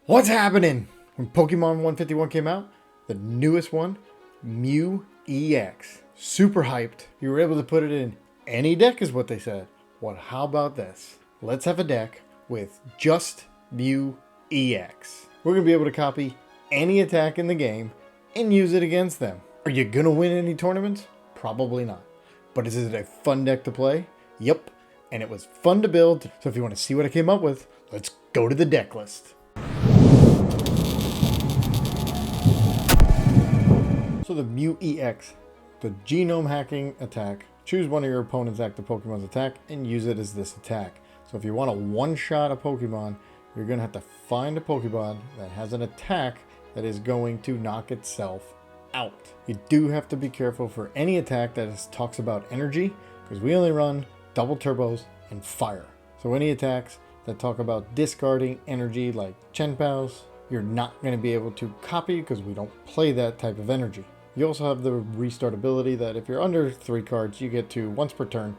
What's happening? When Pokemon 151 came out, the newest one, Mew EX. Super hyped. You were able to put it in any deck is what they said. Well, how about this? Let's have a deck with just Mew EX. We're going to be able to copy any attack in the game and use it against them. Are you going to win any tournaments? Probably not. But is it a fun deck to play? Yep. And it was fun to build. So if you want to see what I came up with, let's go to the deck list. So the Mew EX, the genome hacking attack. Choose one of your opponent's active Pokemon's attack and use it as this attack. So if you want to one-shot a Pokemon, you're going to have to find a Pokemon that has an attack that is going to knock itself out. You do have to be careful for any attack that talks about energy, because we only run double turbos and fire. So any attacks that talk about discarding energy like Chenpao's, you're not going to be able to copy because we don't play that type of energy. You also have the restart ability that if you're under 3 cards, you get to, once per turn,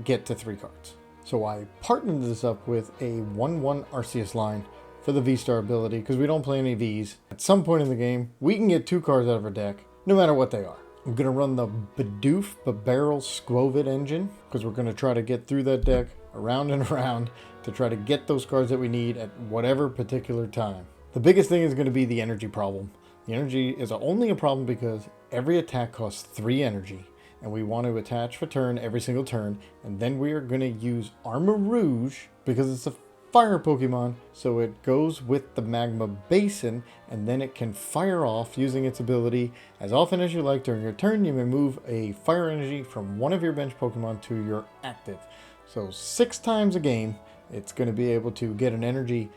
get to 3 cards. So I partnered this up with a 1/1 Arceus line for the V-Star ability because we don't play any Vs. At some point in the game, we can get 2 cards out of our deck, no matter what they are. I'm going to run the Bidoof Bibarel Skwovet engine because we're going to try to get through that deck around and around to try to get those cards that we need at whatever particular time. The biggest thing is going to be the energy problem. The energy is only a problem because every attack costs 3 energy, and we want to attach for turn every single turn, and then we are going to use Armarouge because it's a fire Pokemon, so it goes with the Magma Basin, and then it can fire off using its ability. As often as you like during your turn, you may move a fire energy from one of your bench Pokemon to your active. So 6 times a game, it's going to be able to get an energy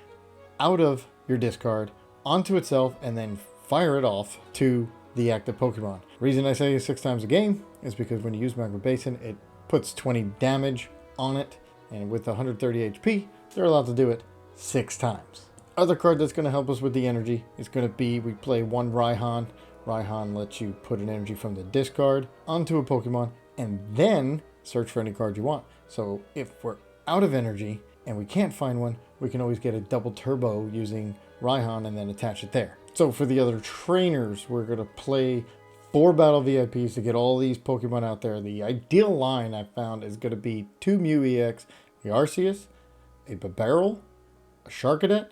out of your discard onto itself and then fire it off to the active Pokemon. The reason I say 6 times a game is because when you use Magma Basin, it puts 20 damage on it, and with 130 HP, they're allowed to do it 6 times. Other card that's going to help us with the energy is going to be, we play one Raihan. Raihan lets you put an energy from the discard onto a Pokemon and then search for any card you want. So if we're out of energy and we can't find one, we can always get a double turbo using Raihan and then attach it there. So for the other trainers, we're going to play 4 Battle VIPs to get all these Pokemon out there. The ideal line I found is going to be 2 Mew EX, the Arceus, a Bibarel, a Charcadet,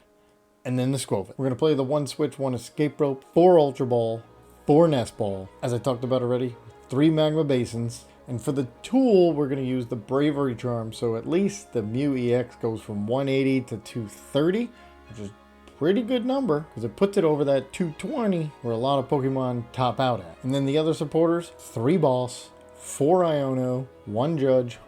and then the Skwovet. We're going to play the 1 Switch, 1 Escape Rope, 4 Ultra Ball, 4 Nest Ball, as I talked about already, 3 Magma Basins. And for the tool, we're going to use the Bravery Charm, so at least the Mew EX goes from 180 to 230, which is pretty good number because it puts it over that 220 where a lot of Pokemon top out at. And then the other supporters, 3 Boss, 4 Iono, 1 Judge,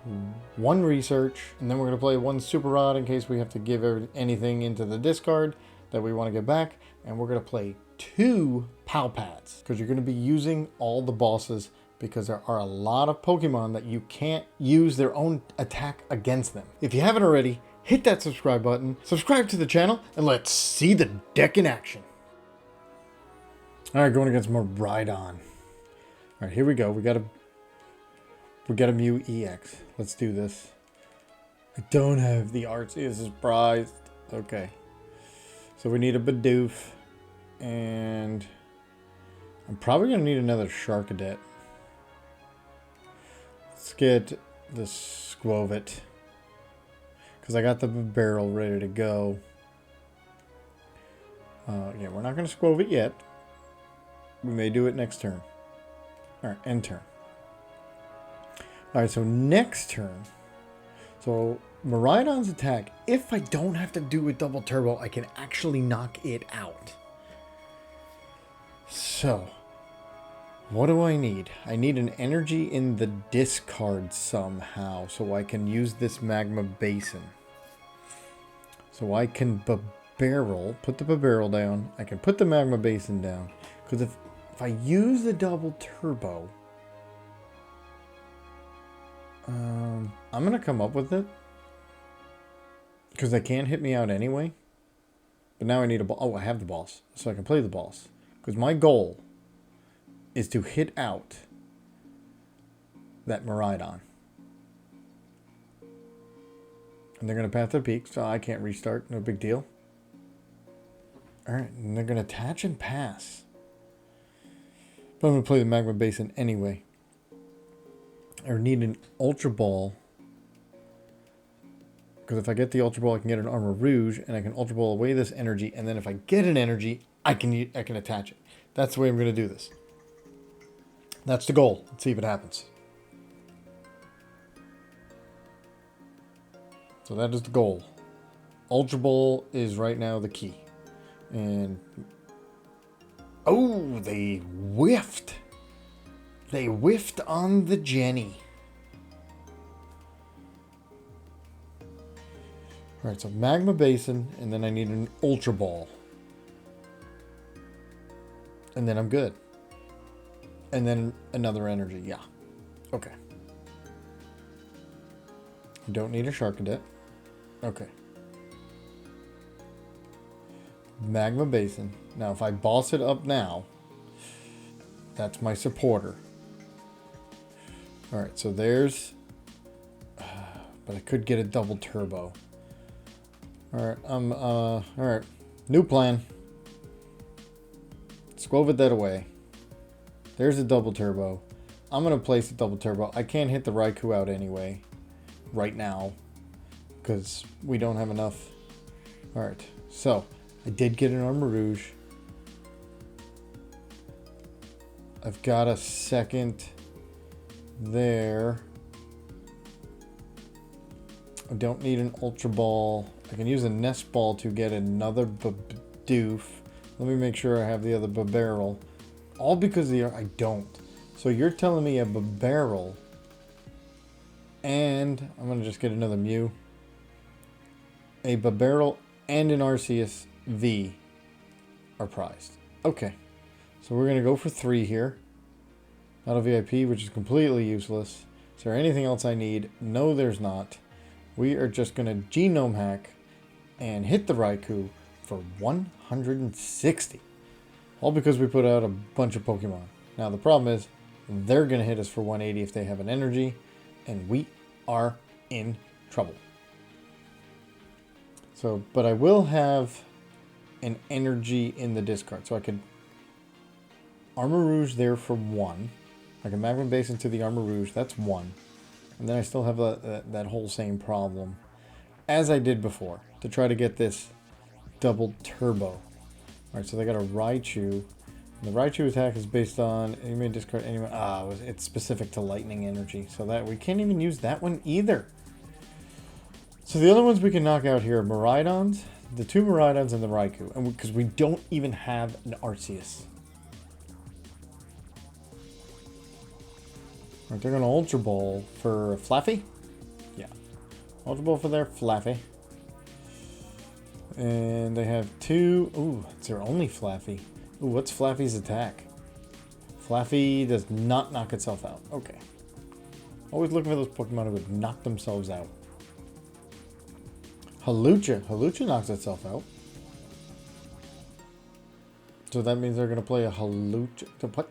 1 Research, and then we're going to play 1 Super Rod in case we have to give anything into the discard that we want to get back. And we're going to play 2 Pal Pads because you're going to be using all the bosses because there are a lot of Pokemon that you can't use their own attack against them. If you haven't already, hit that subscribe button, subscribe to the channel, and let's see the deck in action. All right, going against Miraidon. All right, here we go. We got a Mew EX. Let's do this. I don't have the Arceus prized. Okay. So we need a Bidoof, and I'm probably going to need another Charcadet. Let's get the Skwovet, because I got the barrel ready to go. Yeah, we're not going to Skwovet yet. We may do it next turn. Alright, end turn. Alright, so next turn. So Miraidon's attack, if I don't have to do a double turbo, I can actually knock it out. So, what do I need? I need an energy in the discard somehow so I can use this Magma Basin. So I can put the Bibarel down. I can put the Magma Basin down. Because if I use the double turbo, I'm going to come up with it. Because they can't hit me out anyway. But now I need a boss. Oh, I have the boss. So I can play the boss. Because my goal is to hit out that Miraidon. And they're going to path their peak, so I can't restart. No big deal. Alright, and they're going to attach and pass. But I'm going to play the Magma Basin anyway. I need an Ultra Ball. Because if I get the Ultra Ball, I can get an Armarouge, and I can Ultra Ball away this energy, and then if I get an energy, I can attach it. That's the way I'm going to do this. That's the goal. Let's see if it happens. So that is the goal. Ultra Ball is right now the key. And oh, they whiffed. They whiffed on the Jenny. Alright, so Magma Basin, and then I need an Ultra Ball. And then I'm good. And then another energy, yeah. Okay. I don't need a Charcadet. Okay. Magma Basin. Now, if I boss it up now, that's my supporter. Alright, so there's... but I could get a double turbo. Alright, alright. New plan. Skwovet that away. There's a double turbo. I'm going to place a double turbo. I can't hit the Raikou out anyway. Right now. Because we don't have enough. Alright, so... I did get an Armarouge. I've got a second there. I don't need an Ultra Ball. I can use a Nest Ball to get another Bidoof. Let me make sure I have the other Bibarel. All because I don't. So you're telling me a Bibarel and I'm going to just get another Mew. A Bibarel and an Arceus V are prized. Okay. So we're going to go for 3 here. Battle VIP, which is completely useless. Is there anything else I need? No, there's not. We are just going to genome hack and hit the Raikou for 160. All because we put out a bunch of Pokemon. Now the problem is they're going to hit us for 180 if they have an energy. And we are in trouble. So, but I will have an energy in the discard. So I could Armarouge there for 1. I can Magma Basin to the Armarouge. That's 1. And then I still have that whole same problem as I did before to try to get this double turbo. Alright, so they got a Raichu. The Raichu attack is based on you may discard anyone. It's specific to lightning energy. So that we can't even use that one either. So the other ones we can knock out here are Miraidons, the 2 Miraidons, and the Raikou. And because we don't even have an Arceus. Right, they're going to Ultra Ball for Flaffy? Yeah. Ultra Ball for their Flaffy. And they have 2... Ooh, it's their only Flaffy. Ooh, what's Flaffy's attack? Flaffy does not knock itself out. Okay. Always looking for those Pokemon who would knock themselves out. Hawlucha. Hawlucha knocks itself out. So that means they're going to play a Hawlucha.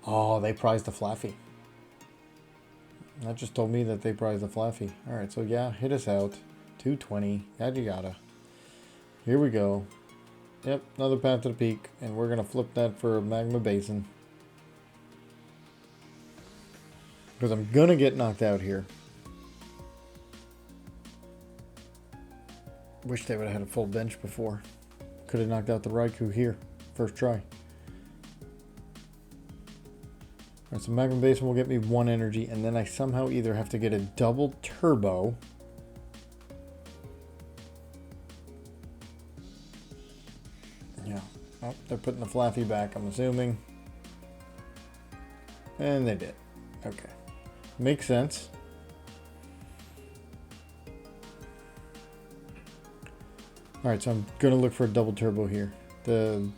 Oh, they prized the Flaffy. That just told me that they prized the Flaffy. Alright, so yeah, hit us out. 220. Yada yada. Here we go. Yep, another path to the peak. And we're going to flip that for a Magma Basin. Because I'm going to get knocked out here. Wish they would have had a full bench before. Could have knocked out the Raikou here. First try. Alright, so Magma Basin will get me 1 energy. And then I somehow either have to get a double turbo. Yeah. Oh, they're putting the Flaffy back, I'm assuming. And they did. Okay. Makes sense. Alright, so I'm going to look for a double turbo here. The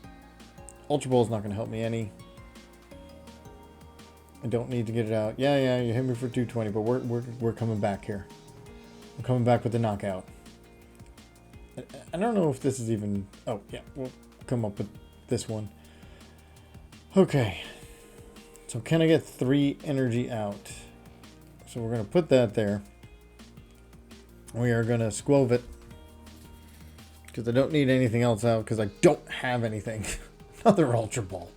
Ultra Ball is not going to help me any. I don't need to get it out. Yeah, you hit me for 220, but we're coming back here. I'm coming back with the knockout. I don't know if this is even... Oh, yeah, we'll come up with this one. Okay. So can I get 3 energy out? So we're going to put that there. We are going to Skwovet. Because I don't need anything else out because I don't have anything. Another Ultra Ball.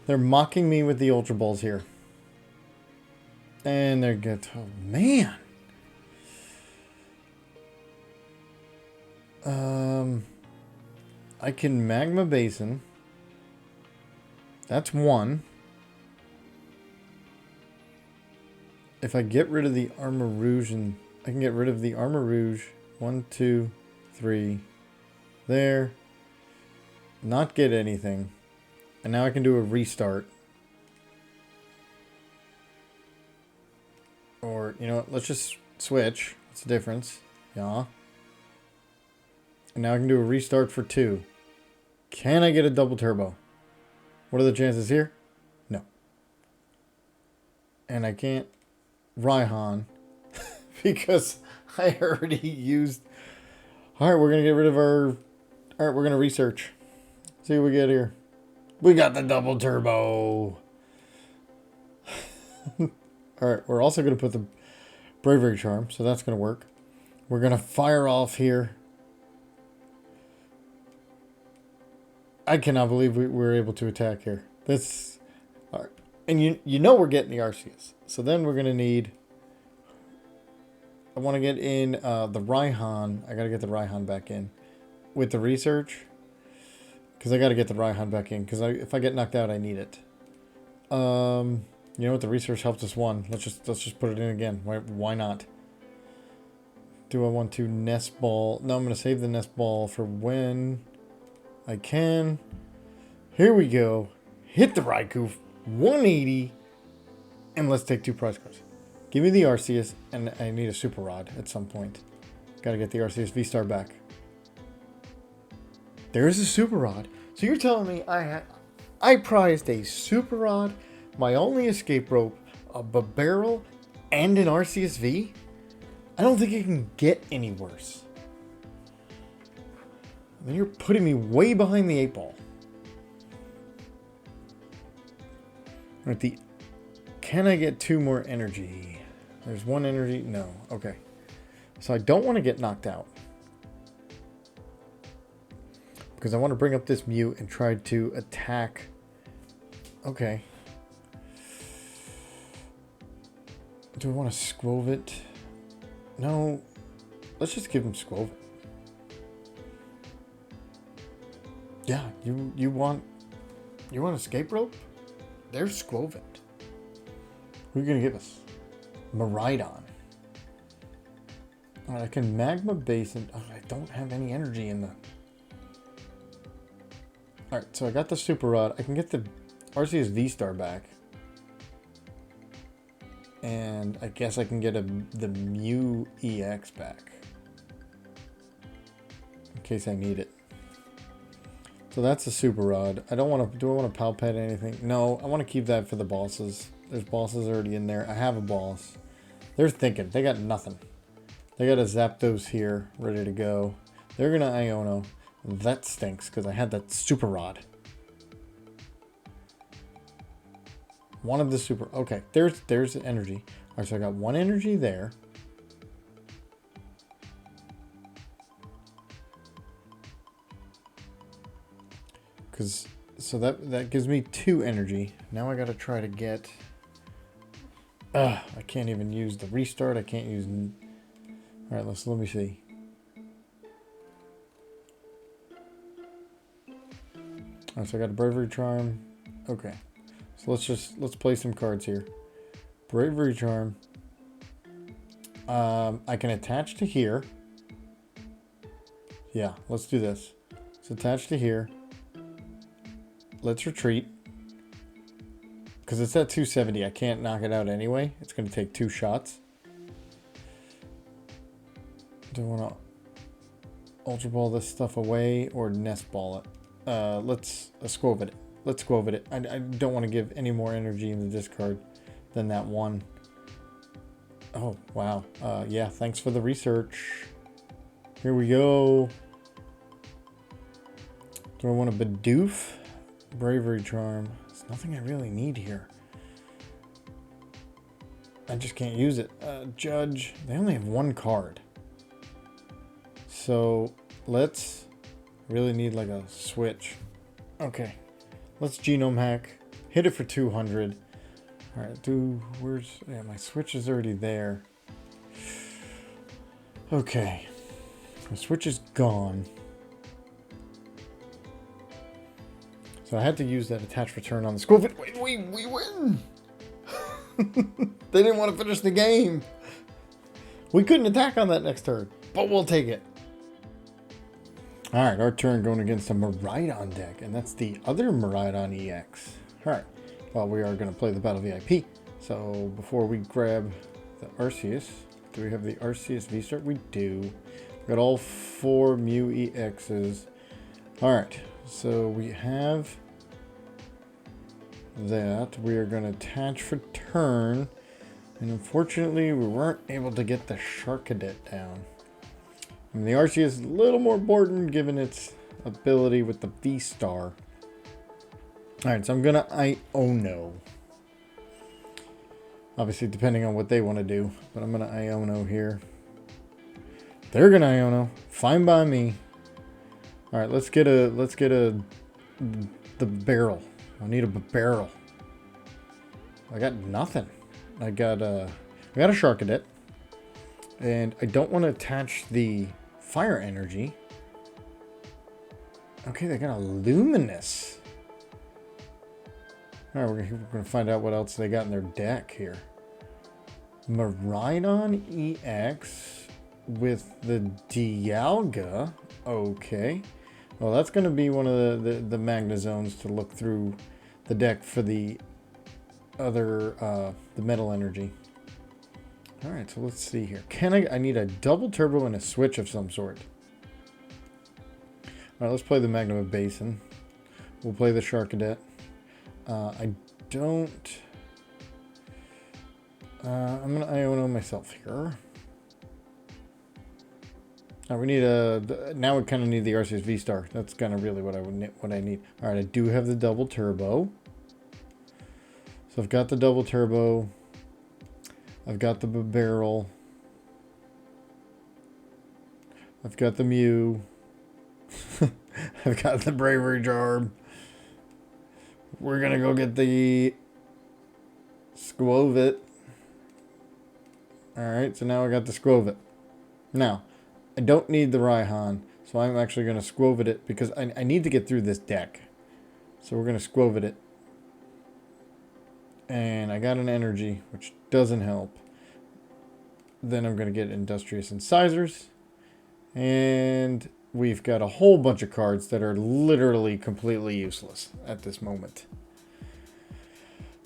They're mocking me with the Ultra Balls here. And they're good. Oh, man. I can Magma Basin. That's one. If I get rid of the Armarouge, and I can get rid of the Armarouge. 1, 2, 3. There. Not get anything. And now I can do a restart. Or, you know what, let's just switch. What's the difference? Yeah. And now I can do a restart for 2. Can I get a double turbo? What are the chances here? No. And I can't Raihan because I already used... Alright, we're going to get rid of our... Alright, we're going to research. See what we get here. We got the double turbo. Alright, we're also going to put the Bravery Charm, so that's going to work. We're going to fire off here. I cannot believe we were able to attack here. This, right. And you know we're getting the Arceus. So then we're going to need... I want to get in the Raihan. I got to get the Raihan back in. With the research. Because I got to get the Raihan back in. Because if I get knocked out, I need it. You know what? The research helped us one. Let's just put it in again. Why not? Do I want to Nest Ball? No, I'm going to save the Nest Ball for when I can. Here we go. Hit the Raikou. 180. And let's take 2 prize cards. Give me the Arceus. And I need a Super Rod at some point. Got to get the Arceus V-Star back. There's a Super Rod. So you're telling me I prized a Super Rod, my only escape rope, a Bibarel, and an Arceus V? I don't think it can get any worse. I mean, you're putting me way behind the 8 ball. Right, can I get 2 more energy? There's 1 energy. No. Okay. So I don't want to get knocked out. Because I want to bring up this Mew and try to attack. Okay. Do I want to Skwovet? No. Let's just give him Skwovet. Yeah, you want Escape Rope? There's Skwovet. Who are you gonna give us? Miraidon. Alright, I can Magma Basin. Oh, I don't have any energy in the... Alright, so I got the Super Rod. I can get the Arceus V-Star back. And I guess I can get the Mew EX back. In case I need it. So that's a Super Rod. I don't want to... Do I want to Pal Pad anything? No, I want to keep that for the bosses. There's bosses already in there. I have a boss. They're thinking. They got nothing. They got a Zapdos here, ready to go. They're going to Iono. That stinks, because I had that Super Rod. One of the Super... Okay, there's the energy. Alright, so I got 1 energy there. So that gives me 2 energy. Now I got to try to get... I can't even use the restart. I can't use... Alright, let me see. Alright, so I got a Bravery Charm. Okay. So let's play some cards here. Bravery Charm. I can attach to here. Yeah, let's do this. Let's attach to here. Let's retreat. Because it's at 270. I can't knock it out anyway. It's going to take 2 shots. Do I want to Ultra Ball this stuff away or Nest Ball it? Let's Skwovet it. Let's Skwovet it. I don't want to give any more energy in the discard than that 1. Oh, wow. Yeah, thanks for the research. Here we go. Do I want a Bidoof? Bravery Charm. There's nothing I really need here. I just can't use it. Judge. They only have 1 card. So let's really need like a switch. Okay, let's genome hack, hit it for 200. All right, where's, yeah, my switch is already there. Okay, my switch is gone. So I had to use that attach return on the Skwovet. Wait, we win! They didn't want to finish the game. We couldn't attack on that next turn, but we'll take it. Alright, our turn going against a Miraidon deck, and that's the other Miraidon EX. Alright, well, we are going to play the Battle VIP. So before we grab the Arceus, do we have the Arceus VSTAR? We do. We've got all 4 Mew EXs. Alright, so we have that. We are going to attach for turn. And unfortunately, we weren't able to get the Charcadet down. I mean, the Arceus is a little more important given its ability with the VSTAR. Alright, so I'm going to Iono. Obviously, depending on what they want to do. But I'm going to Iono here. They're going to Iono. Fine by me. Alright, let's get the barrel. I need a barrel. I got nothing. I got a Charcadet. And I don't want to attach the fire energy. Okay, they got a Luminous. Alright, we're going to find out what else they got in their deck here. Miraidon EX with the Dialga. Okay. Well, that's going to be one of the Magna Zones to look through the deck for the other, the metal energy. Alright, so let's see here. I need a double turbo and a switch of some sort. Alright, let's play the Magma Basin. We'll play the Charcadet. I'm going to Iono myself here. We need now we kind of need the Arceus VSTAR. That's kind of really what I need. All right, I do have the double turbo. So I've got the double turbo. I've got the barrel. I've got the Mew. I've got the Bravery Charm. We're gonna go get the Skwovet. All right, so now I got the Skwovet. Now, I don't need the Raihan, so I'm actually going to Skwovet it because I need to get through this deck. So we're going to Skwovet it. And I got an energy, which doesn't help. Then I'm going to get Industrious Incisors. And we've got a whole bunch of cards that are literally completely useless at this moment.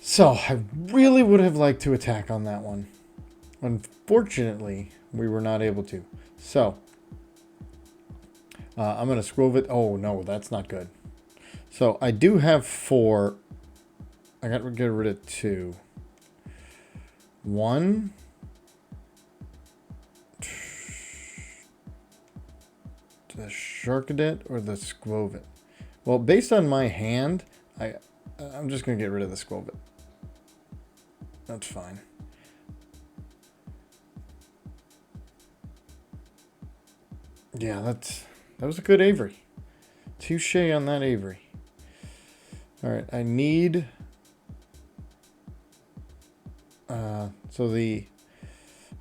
So I really would have liked to attack on that one. Unfortunately, we were not able to. So, I'm going to Skwovet. Oh, no, that's not good. So, I do have 4. I got to get rid of 2. 1. The Charcadet or the Skwovet? Well, based on my hand, I'm just going to get rid of the Skwovet. That's fine. Yeah, that was a good Avery. Touche on that Avery. Alright, I need...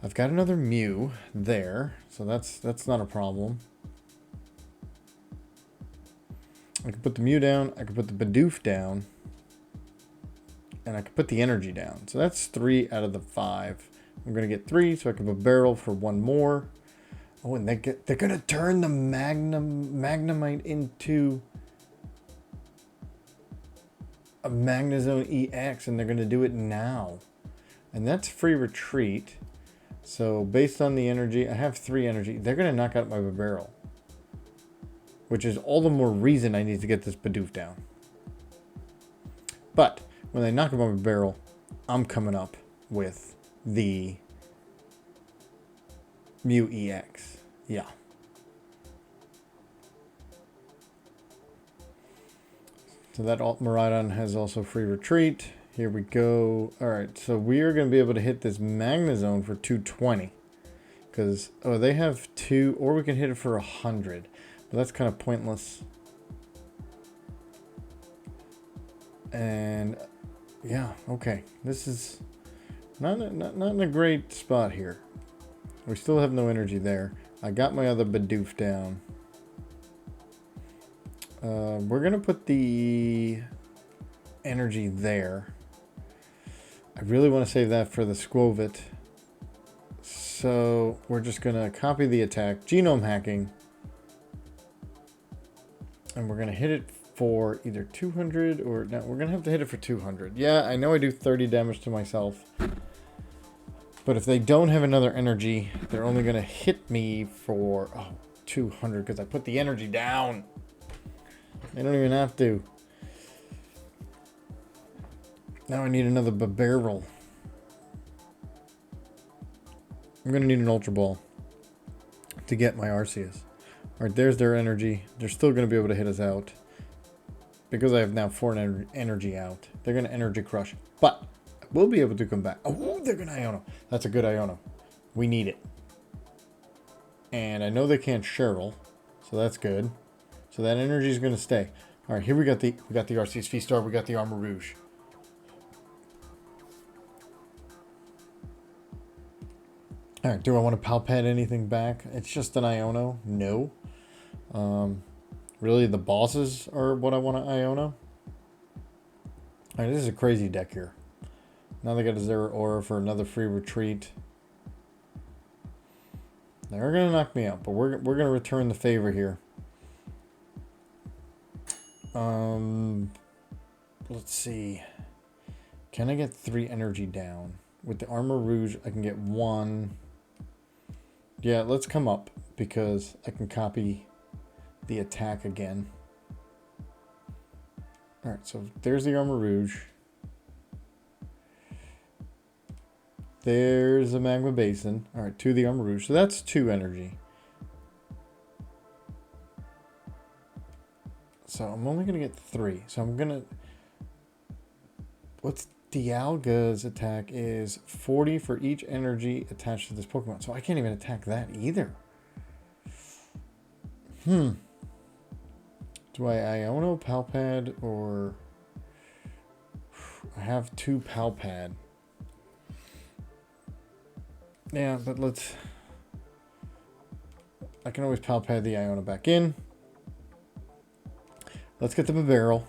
I've got another Mew there, so that's not a problem. I can put the Mew down, I can put the Bidoof down, and I can put the energy down. So that's 3 out of the 5. I'm going to get 3, so I can put barrel for 1 more. Oh, and they're going to turn the Magnemite into a Magnezone EX, and they're going to do it now. And that's free retreat. So based on the energy, I have 3 energy. They're going to knock out my barrel, which is all the more reason I need to get this Bidoof down. But when they knock out my barrel, I'm coming up with the Mew EX. Yeah. So that Miraidon has also free retreat. Here we go. Alright, so we are going to be able to hit this Magnezone for 220. because oh, they have 2, or we can hit it for 100. But that's kind of pointless. And yeah, okay. This is not in a great spot here. We still have no energy there. I got my other Bidoof down. We're going to put the energy there. I really want to save that for the Skwovet. So we're just going to copy the attack, genome hacking. And we're going to hit it for either 200 or... No, we're going to have to hit it for 200. Yeah, I know I do 30 damage to myself. But if they don't have another energy, they're only going to hit me for 200 because I put the energy down. They don't even have to. Now I need another Bibarel. I'm going to need an Ultra Ball to get my Arceus. Alright, there's their energy. They're still going to be able to hit us out. Because I have now 4 energy out. They're going to energy crush. But we'll be able to come back. Oh, they're going to Iono. That's a good Iono. We need it. And I know they can't Cheryl. So that's good. So that energy is going to stay. Alright, here we got the Arceus V-Star. We got the Armarouge. Alright, do I want to Pal Pad anything back? It's just an Iono. No. Really, the bosses are what I want to Iono. Alright, this is a crazy deck here. Now they got a Zero Aura for another free retreat. They're going to knock me out, but we're going to return the favor here. Let's see. Can I get 3 energy down? With the Armarouge, I can get 1. Yeah, let's come up because I can copy the attack again. Alright, so there's the Armarouge. There's the Magma Basin. Alright, to the Armarouge. So that's 2 energy. So I'm only going to get 3. So I'm going to... What's Dialga's attack is 40 for each energy attached to this Pokemon. So I can't even attack that either. Do I Iono Pal Pad or... I have 2 Pal Pad. Yeah, but let's... I can always Pal Pad the Iono back in. Let's get the Bibarel.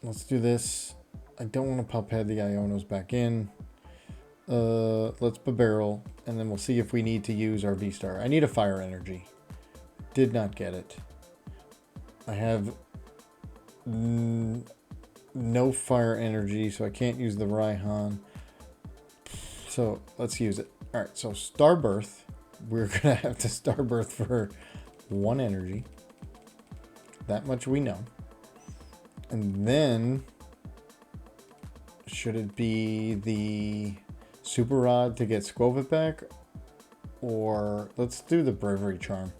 Let's do this. I don't want to Pal Pad the Ionos back in. Let's Bibarel, and then we'll see if we need to use our V-Star. I need a fire energy. Did not get it. I have no fire energy, so I can't use the Raihan. So let's use it. All right, so Starbirth. We're gonna have to Starbirth for 1 energy. That much we know. And then, should it be the Super Rod to get Skwovet back? Or let's do the Bravery Charm.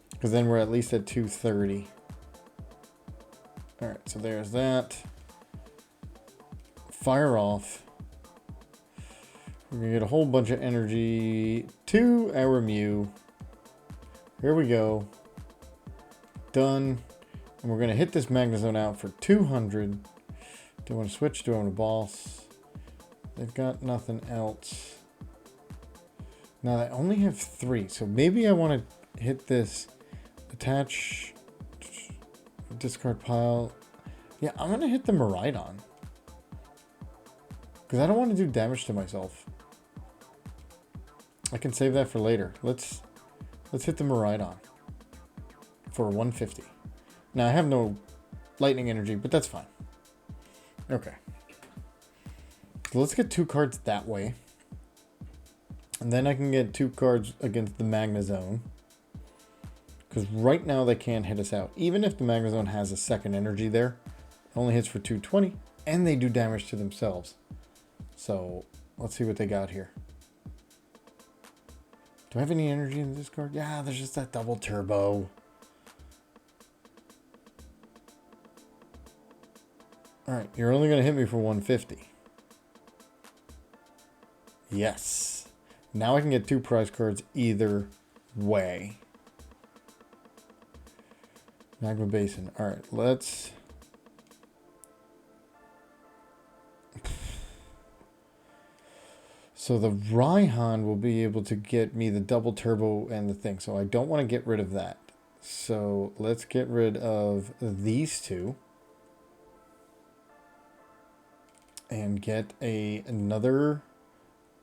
Because then we're at least at 230. Alright, so there's that. Fire off. We're going to get a whole bunch of energy to our Mew. Here we go. Done. And we're going to hit this Magnezone out for 200. Do I want to switch? Do I want to boss? They've got nothing else. Now, I only have 3. So maybe I want to hit this. Attach. Discard pile. Yeah, I'm going to hit the Miraidon. Because I don't want to do damage to myself. I can save that for later. Let's hit the Miraidon. For 150. Now, I have no lightning energy, but that's fine. Okay. So let's get 2 cards that way. And then I can get 2 cards against the Magnezone. Because right now they can't hit us out. Even if the Magnezone has a second energy there, it only hits for 220. And they do damage to themselves. So, let's see what they got here. Do I have any energy in this card? Yeah, there's just that double turbo. Alright, you're only going to hit me for 150. Yes. Now I can get 2 prize cards either way. Magma Basin. Alright, let's... So the Raihan will be able to get me the double turbo and the thing. So I don't want to get rid of that. So let's get rid of these 2. And get another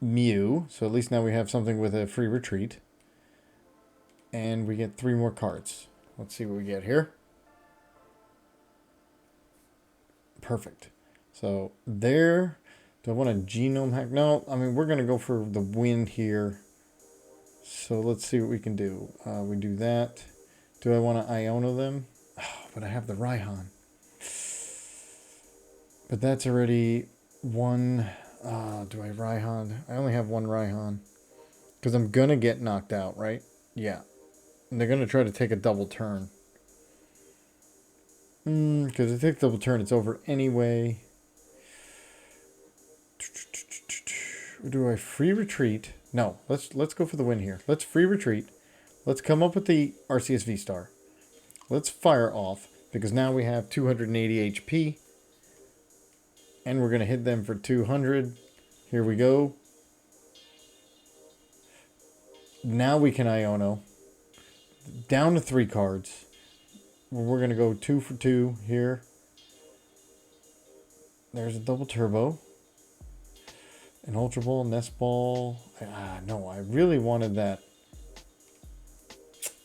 Mew. So at least now we have something with a free retreat. And we get 3 more cards. Let's see what we get here. Perfect. So there... Do I want a genome hack? No, I mean, we're going to go for the win here. So let's see what we can do. We do that. Do I want to Iono them? Oh, but I have the Raihan. But that's already one. Do I Raihan? I only have one Raihan. Because I'm going to get knocked out, right? Yeah. And they're going to try to take a double turn. Because if they take a double turn, it's over anyway. Do I free retreat? No, let's go for the win here. Let's free retreat. Let's come up with the Arceus VSTAR. Let's fire off because now we have 280 HP. And we're going to hit them for 200. Here we go. Now we can Iono. Down to 3 cards. We're going to go 2 for 2 here. There's a double turbo. An Ultra Ball, Nest Ball. No, I really wanted that.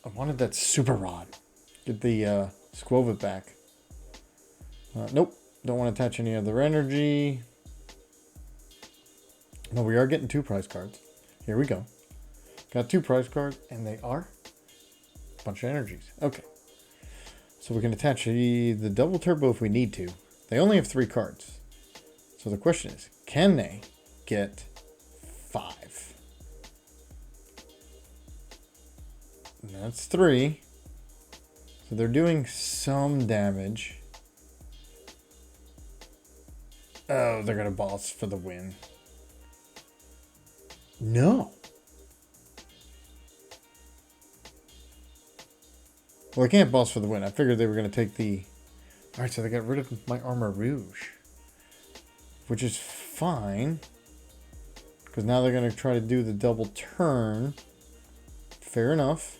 I wanted that Super Rod. Get the Skwovet back. Nope. Don't want to attach any other energy. No, we are getting 2 prize cards. Here we go. Got 2 prize cards, and they are a bunch of energies. Okay. So we can attach the double turbo if we need to. They only have 3 cards. So the question is, can they get 5? And that's 3. So they're doing some damage. Oh, they're going to boss for the win. No. Well, I can't boss for the win. I figured they were going to take the... Alright, so they got rid of my Armarouge. Which is fine. Because now they're going to try to do the double turn. Fair enough.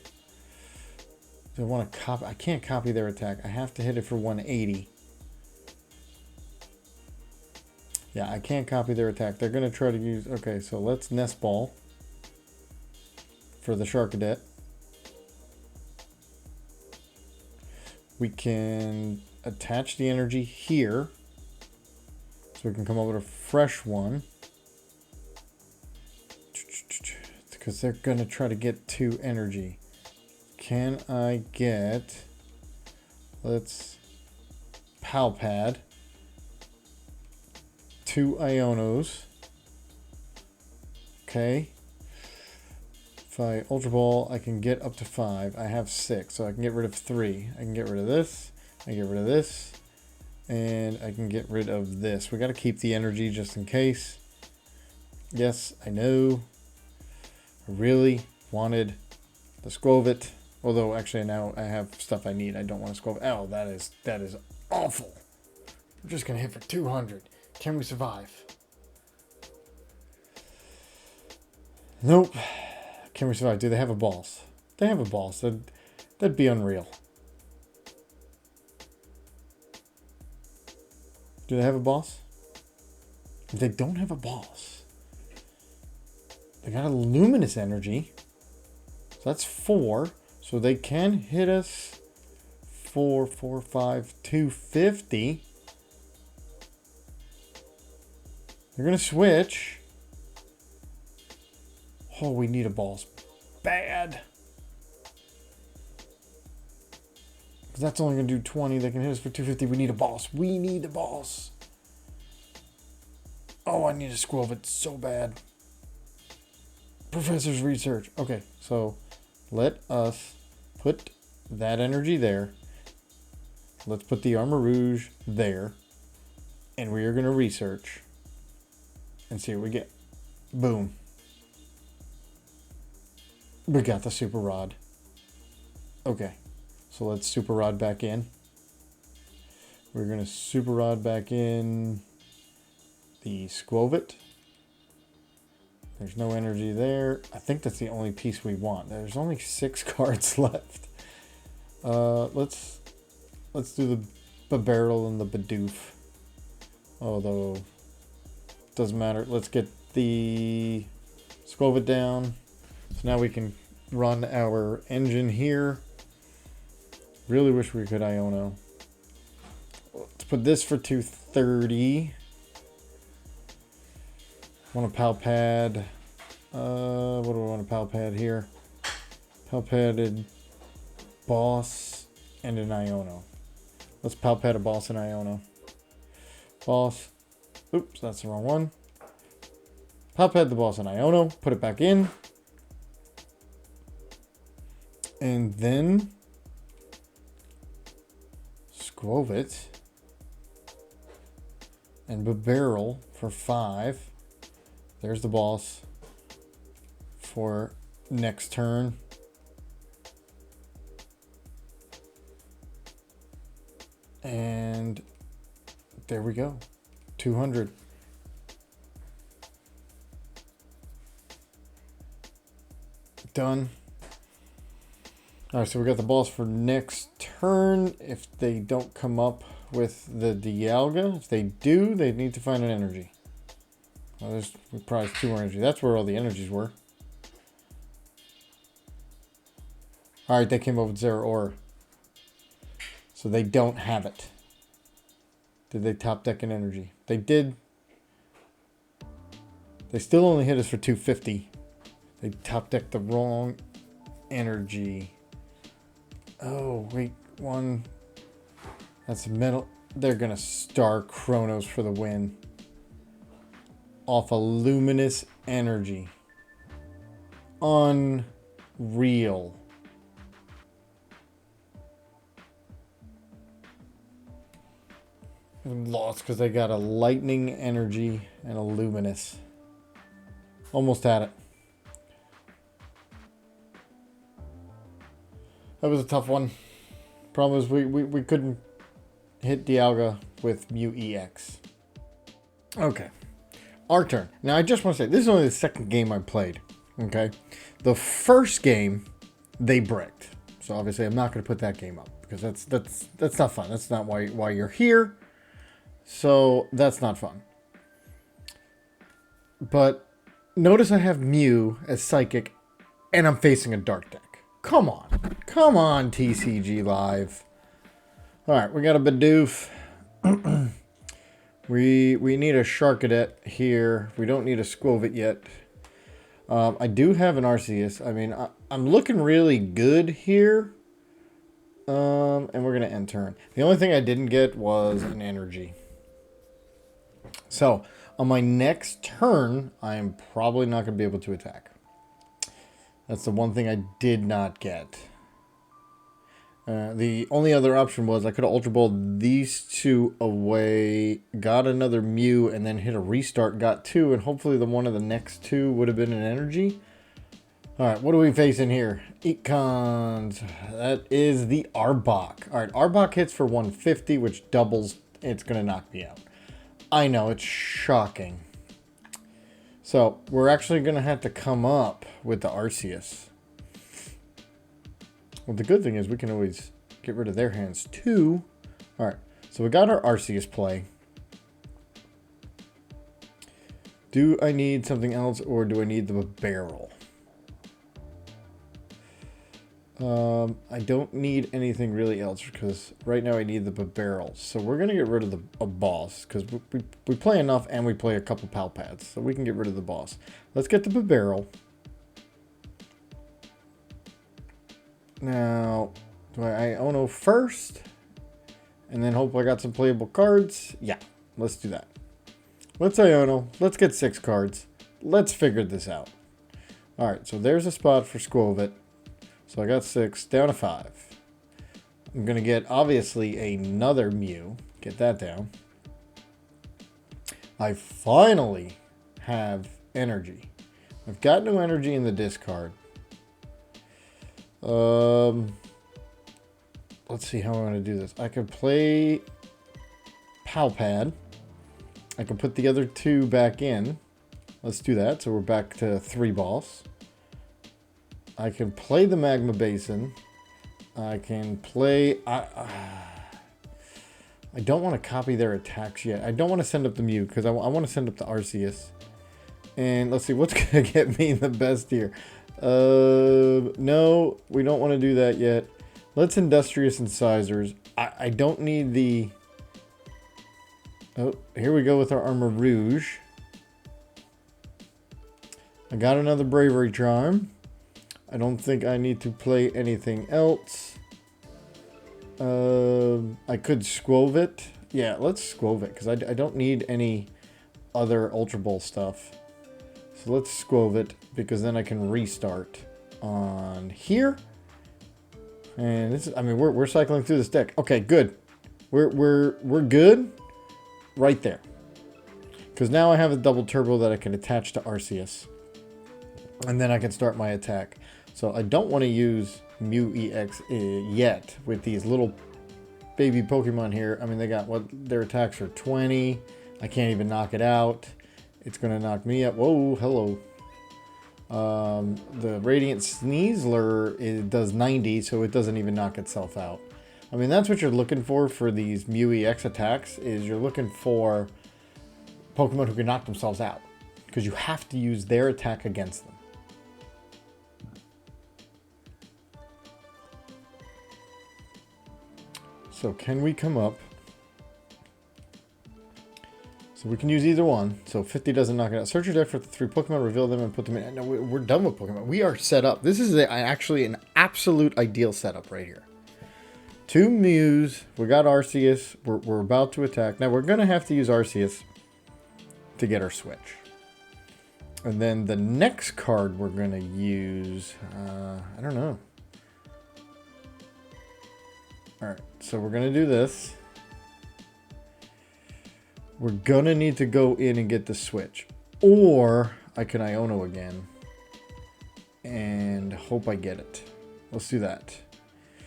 Do I want to copy? I can't copy their attack. I have to hit it for 180. Yeah, I can't copy their attack. They're going to try to use... Okay, so let's Nest Ball. For the Charcadet. We can attach the energy here. So we can come up with a fresh one. Because they're going to try to get 2 energy. Can I get... Let's... Pal Pad. 2 Ionos. Okay. If I Ultra Ball, I can get up to 5. I have 6, so I can get rid of 3. I can get rid of this. I can get rid of this. And I can get rid of this. We got to keep the energy just in case. Yes, I know. I really wanted the Skwovet. Although, actually, now I have stuff I need. I don't want to Skwovet. Oh, that is awful. We're just going to hit for 200. Can we survive? Nope. Can we survive? Do they have a boss? They have a boss. That'd be unreal. Do they have a boss? They don't have a boss. They got a luminous energy. So that's 4. So they can hit us 4, 4, 5, 250. They're going to switch. Oh, we need a boss. Bad. Because that's only going to do 20. They can hit us for 250. We need a boss. We need a boss. Oh, I need a Skwovet so bad. Professor's research. Okay, so let us put that energy there. Let's put the Armarouge there. And we are going to research and see what we get. Boom. We got the Super Rod. Okay. So let's Super Rod back in. We're going to Super Rod back in the Skwovet. There's no energy there. I think that's the only piece we want. There's only 6 cards left. Let's do the Bibarel and the Bidoof. Although, doesn't matter. Let's get the Skwovet down. So now we can run our engine here. Really wish we could Iono. Let's put this for 230. Want a Pal Pad. What do I want a Pal Pad here? Pal Padded Boss and an Iono. Let's Pal Pad a Boss and Iono. Boss. Oops, that's the wrong one. Pal Pad the Boss and Iono. Put it back in. And then Skwovet and Bibarel for 5. There's the boss for next turn. And there we go. 200. Done. Alright, so we got the boss for next turn. If they don't come up with the Dialga, if they do, they need to find an energy. Well, we prized 2 more energy. That's where all the energies were. Alright, they came up with Zero Ore. So they don't have it. Did they top deck an energy? They did. They still only hit us for 250. They top decked the wrong energy. Oh, wait, one. That's a metal. They're going to star Chronos for the win. Off a luminous energy. Unreal. Lost because they got a lightning energy and a luminous. Almost had it. That was a tough one. Problem is we couldn't hit Dialga with Mew EX. Okay. Our turn. Now I just want to say, this is only the second game I played. Okay. The first game, they bricked. So obviously I'm not going to put that game up. Because that's not fun. That's not why you're here. So that's not fun. But notice I have Mew as Psychic. And I'm facing a Dark deck. Come on. Come on, TCG Live. Alright, we got a Bidoof. we need a Charcadet here. We don't need a Skwovet yet. I do have an Arceus. I mean, I'm looking really good here. And we're going to end turn. The only thing I didn't get was an energy. So, on my next turn, I am probably not going to be able to attack. That's the one thing I did not get. The only other option was I could have Ultra Balled these 2 away, got another Mew, and then hit a restart, got 2, and hopefully the one of the next 2 would have been an energy. Alright, what are we facing here? Econs. That is the Arbok. Alright, Arbok hits for 150, which doubles. It's going to knock me out. I know, it's shocking. So, we're actually going to have to come up with the Arceus. Well, the good thing is we can always get rid of their hands too. Alright, so we got our Arceus play. Do I need something else or do I need the Bibarel? I don't need anything really else because right now I need the Bibarel. So we're going to get rid of a boss because we play enough and we play a couple Pal Pads. So we can get rid of the boss. Let's get the Bibarel. Now, do I Iono first? And then hope I got some playable cards? Yeah, let's do that. Let's Iono. Let's get 6 cards. Let's figure this out. Alright, so there's a spot for Skwovet. So I got 6, down to 5. I'm going to get, obviously, another Mew. Get that down. I finally have energy. I've got no energy in the discard. Let's see how I'm going to do this. I could play Pal Pad. I can put the other two back in. Let's do that. So we're back to 3 balls. I can play the Magma Basin. I can play... I don't want to copy their attacks yet. I don't want to send up the Mew because I want to send up the Arceus. And let's see what's going to get me the best here. No, we don't want to do that yet. Let's Industrious Incisors. I don't need the... Oh, here we go with our Armarouge. I got another Bravery Charm. I don't think I need to play anything else. I could Skwovet. Yeah, let's Skwovet because I don't need any other Ultra Ball stuff. So let's Skwovet because then I can restart on here. And this is, I mean, we're cycling through this deck. Okay, good. We're good right there. Because now I have a double turbo that I can attach to Arceus. And then I can start my attack. So I don't want to use Mew EX yet with these little baby Pokemon here. I mean, they got what their attacks are 20. I can't even knock it out. It's going to knock me up. Whoa, hello. The Radiant Sneasler, it does 90, so it doesn't even knock itself out. I mean, that's what you're looking for these Mew EX attacks, is you're looking for Pokemon who can knock themselves out. Because you have to use their attack against them. So can we come up? So we can use either one. So 50 doesn't knock it out. Search your deck for the 3 Pokemon, reveal them, and put them in. No, we're done with Pokemon. We are set up. This is actually an absolute ideal setup right here. 2 Mews. We got Arceus. We're about to attack. Now we're going to have to use Arceus to get our switch. And then the next card we're going to use, I don't know. Alright, so we're going to do this. We're going to need to go in and get the switch. Or I can Iono again. And hope I get it. Let's do that.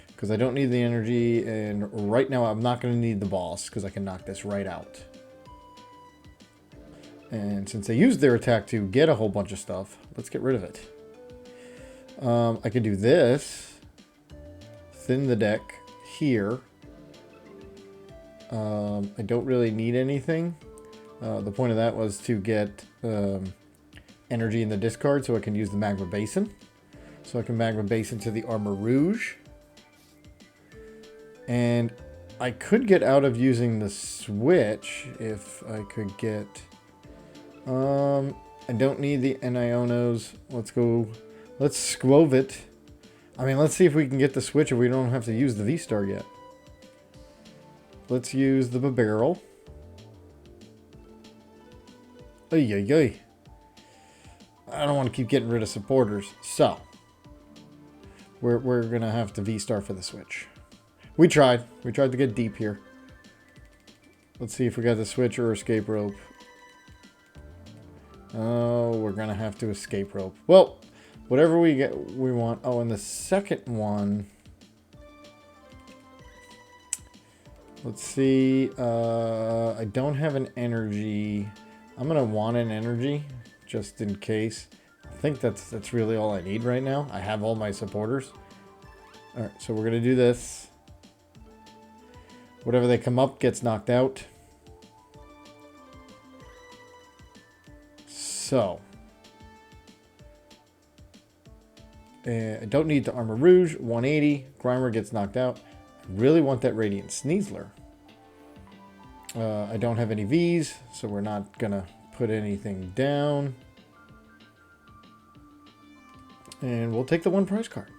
Because I don't need the energy. And right now I'm not going to need the boss. Because I can knock this right out. And since they used their attack to get a whole bunch of stuff, let's get rid of it. I could do this. Thin the deck. Here. I don't really need anything. The point of that was to get energy in the discard so I can use the Magma Basin. So I can Magma Basin to the Armarouge. And I could get out of using the switch if I could get... I don't need the Ionos. Let's go... Let's Skwovet. I mean, let's see if we can get the switch if we don't have to use the V-Star yet. Let's use the Bibarel. Ay, ay, ay. I don't want to keep getting rid of supporters. So, we're going to have to V-Star for the switch. We tried. We tried to get deep here. Let's see if we got the switch or Escape Rope. Oh, we're going to have to Escape Rope. Well, whatever we want. Oh, and the second one... Let's see. I don't have an energy. I'm going to want an energy just in case. I think that's really all I need right now. I have all my supporters. All right, so we're going to do this. Whatever they come up gets knocked out. So. I don't need the Armarouge. 180. Grimer gets knocked out. Really want that Radiant Sneasler. I don't have any V's, so we're not going to put anything down. And we'll take the 1 prize card.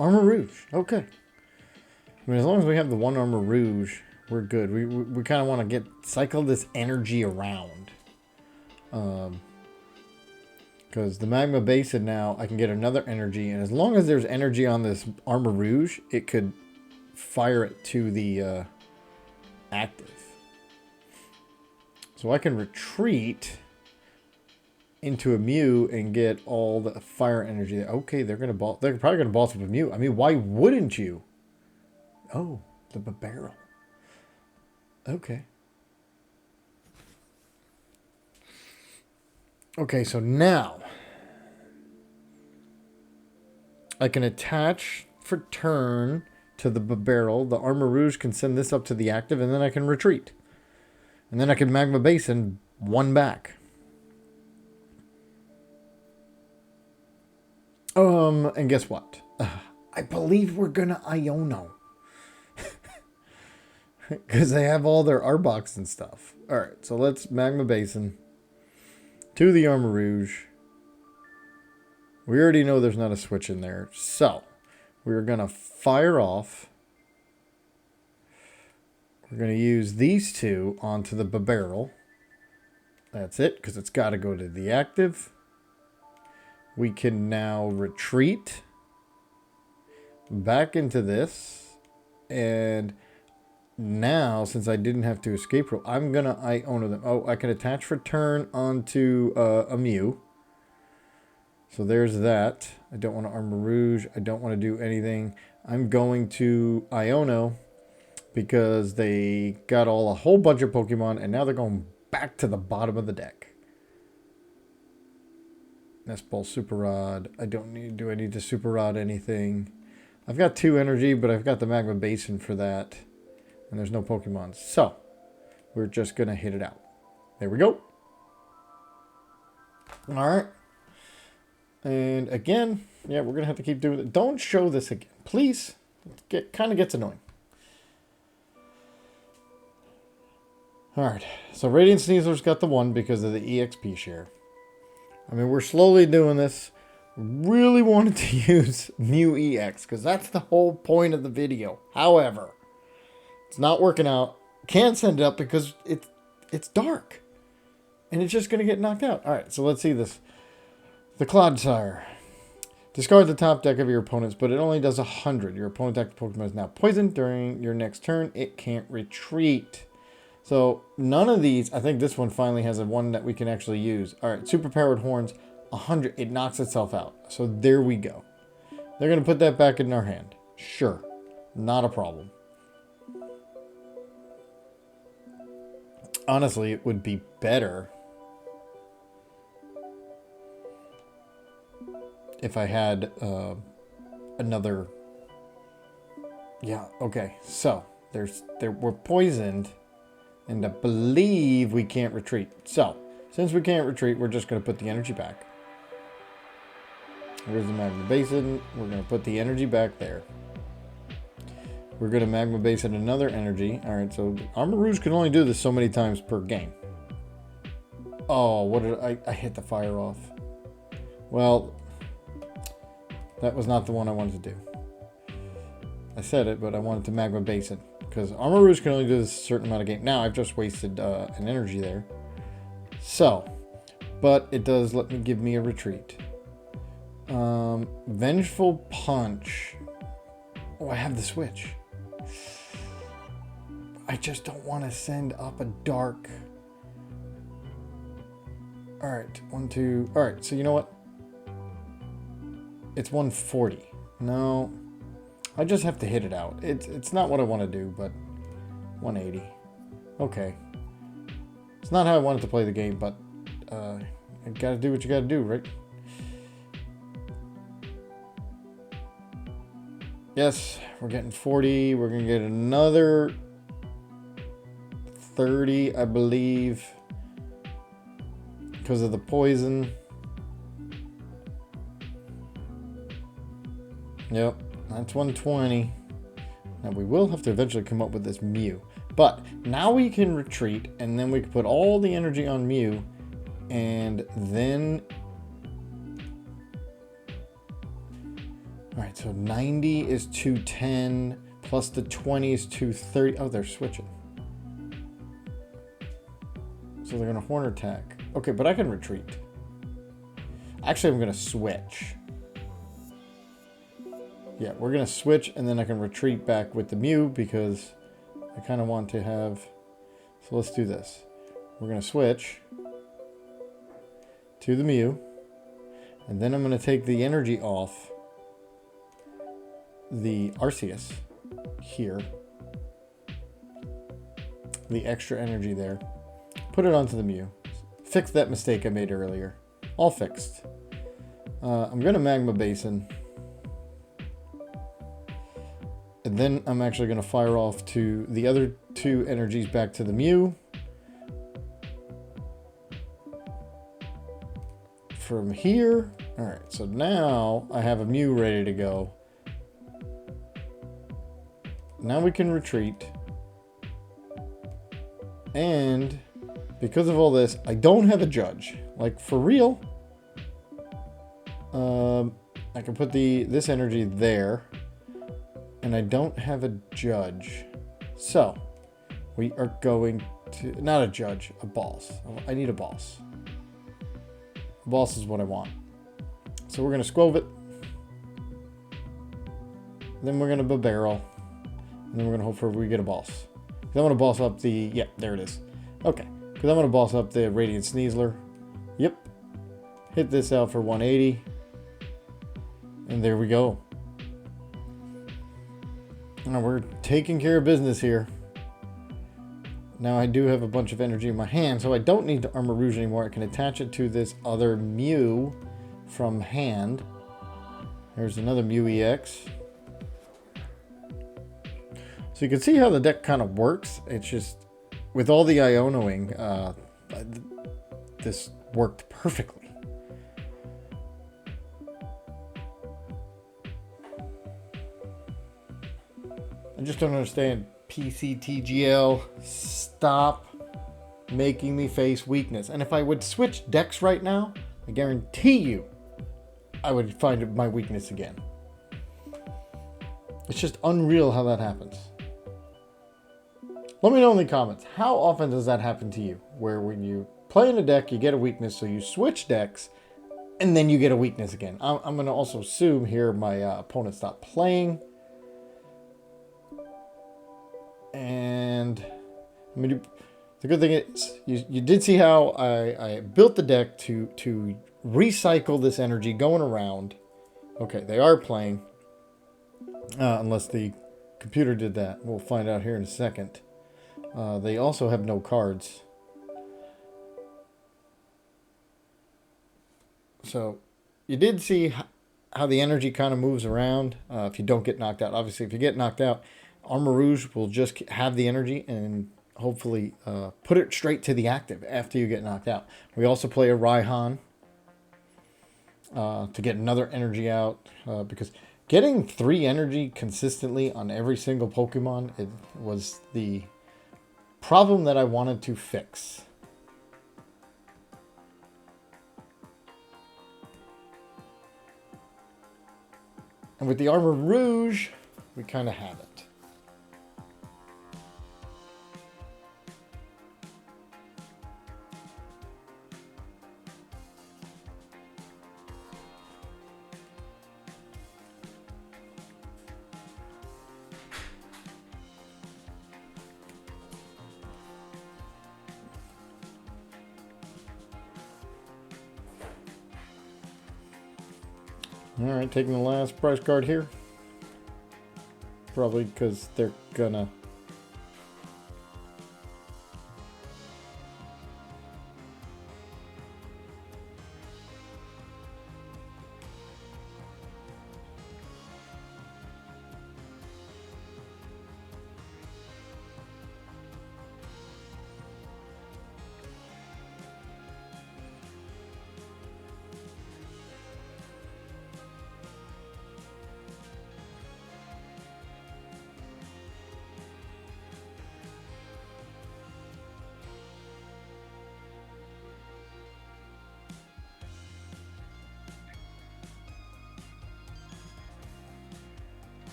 Armarouge. Okay. I mean, as long as we have the 1 Armarouge, we're good. We kind of want to cycle this energy around. Because the Magma Basin now, I can get another energy. And as long as there's energy on this Armarouge, it could fire it to the active. So I can retreat into a Mew and get all the fire energy. Okay, they're probably gonna boss up a Mew. I mean, why wouldn't you? Oh, the Bibarel. Okay. Okay, so now I can attach for turn to the Bibarel. The Armarouge can send this up to the active, and then I can retreat. And then I can Magma Basin one back. And guess what? I believe we're gonna Iono. Because they have all their Arboks and stuff. Alright, so let's Magma Basin to the Armarouge. We already know there's not a switch in there. So, we're going to fire off. We're going to use these two onto the Bibarel. That's it, because it's got to go to the active. We can now retreat back into this. And now, since I didn't have to escape rope, I'm going to Iono them. Oh, I can attach for turn onto a Mew. So there's that. I don't want to Armarouge. I don't want to do anything. I'm going to Iono because they got a whole bunch of Pokemon, and now they're going back to the bottom of the deck. Nest Ball Super Rod. I don't need. Do I need to Super Rod anything? I've got 2 energy, but I've got the Magma Basin for that. And there's no Pokemon. So, we're just going to hit it out. There we go. Alright. And again, yeah, we're going to have to keep doing it. Don't show this again. Please. It kind of gets annoying. Alright. So, Radiant Sneasler's got the 1 because of the EXP share. I mean, we're slowly doing this. Really wanted to use Mew EX because that's the whole point of the video. However, it's not working out. Can't send it up because it's dark. And it's just going to get knocked out. Alright, so let's see this. The Clodsire. Discard the top deck of your opponent's, but it only does 100. Your opponent's active Pokemon is now poisoned. During your next turn, it can't retreat. So, none of these, I think this one finally has a one that we can actually use. Alright, Superpowered Horns, 100. It knocks itself out. So, there we go. They're going to put that back in our hand. Sure. Not a problem. Honestly, it would be better if I had another... Yeah, okay. So, we're poisoned. And I believe we can't retreat. So, since we can't retreat, we're just going to put the energy back. Here's the Magma Basin. We're going to put the energy back there. We're going to Magma Basin another energy. Alright, so Armarouge can only do this so many times per game. Oh, what did I hit the fire off. Well, that was not the one I wanted to do. I said it, but I wanted to Magma Basin. Because Armarouge can only do this a certain amount of game. Now, I've just wasted an energy there. So, but it does let me give me a retreat. Vengeful Punch. Oh, I have the switch. I just don't want to send up a dark. Alright, 1, 2. Alright, so you know what? It's 140. No. I just have to hit it out. It's not what I want to do, but 180. Okay. It's not how I wanted to play the game, but you gotta do what you gotta do, right? Yes, we're getting 40. We're gonna get another 30, I believe, because of the poison. Yep. That's 120. Now we will have to eventually come up with this Mew. But now we can retreat, and then we can put all the energy on Mew, and then... Alright, so 90 is 210, plus the 20 is 230. Oh, they're switching. So they're going to Horn attack. Okay, but I can retreat. Actually, I'm going to switch. Yeah, we're going to switch, and then I can retreat back with the Mew, because I kind of want to have... So let's do this. We're going to switch. to the Mew. And then I'm going to take the energy off the Arceus here. The extra energy there. Put it onto the Mew. Fix that mistake I made earlier. All fixed. I'm going to Magma Basin. And then I'm actually going to fire off to the other two energies back to the Mew. From here. Alright, so now I have a Mew ready to go. Now we can retreat. And because of all this, I don't have a judge. Like, for real. I can put this energy there. And I don't have a judge. So, we are going to... Not a judge, a boss. I need a boss. A boss is what I want. So we're going to Skwovet. Then we're going to Bibarel. And then we're going to hope for we get a boss. Because I want to boss up the... Yeah, there it is. Okay. Because I want to boss up the Radiant Sneasler. Yep. Hit this out for 180. And there we go. Now we're taking care of business here. Now I do have a bunch of energy in my hand, so I don't need the Armarouge anymore. I can attach it to this other Mew from hand. There's another Mew EX. So you can see how the deck kind of works. It's just, with all the Ionoing, this worked perfectly. I just don't understand. ptcgl, stop making me face weakness. And if I would switch decks right now, I guarantee you I would find my weakness again. It's just unreal how that happens. Let me know in the comments, how often does that happen to you? Where when you play in a deck, you get a weakness, so you switch decks, and then you get a weakness again. I'm going to also assume here my opponent stopped playing. And I mean, the good thing is, you did see how I built the deck to recycle this energy going around. Okay, they are playing. Unless the computer did that. We'll find out here in a second. They also have no cards. So, you did see how the energy kind of moves around if you don't get knocked out. Obviously, if you get knocked out, Armarouge will just have the energy and hopefully put it straight to the active after you get knocked out. We also play a Raihan to get another energy out because getting 3 energy consistently on every single Pokemon, it was the problem that I wanted to fix. And with the Armarouge, we kind of have it. Alright, taking the last price card here. Probably because they're gonna...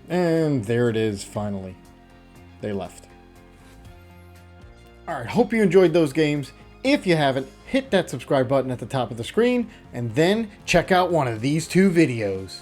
And there it is, finally. They left. Alright, hope you enjoyed those games. If you haven't, hit that subscribe button at the top of the screen and then check out one of these two videos.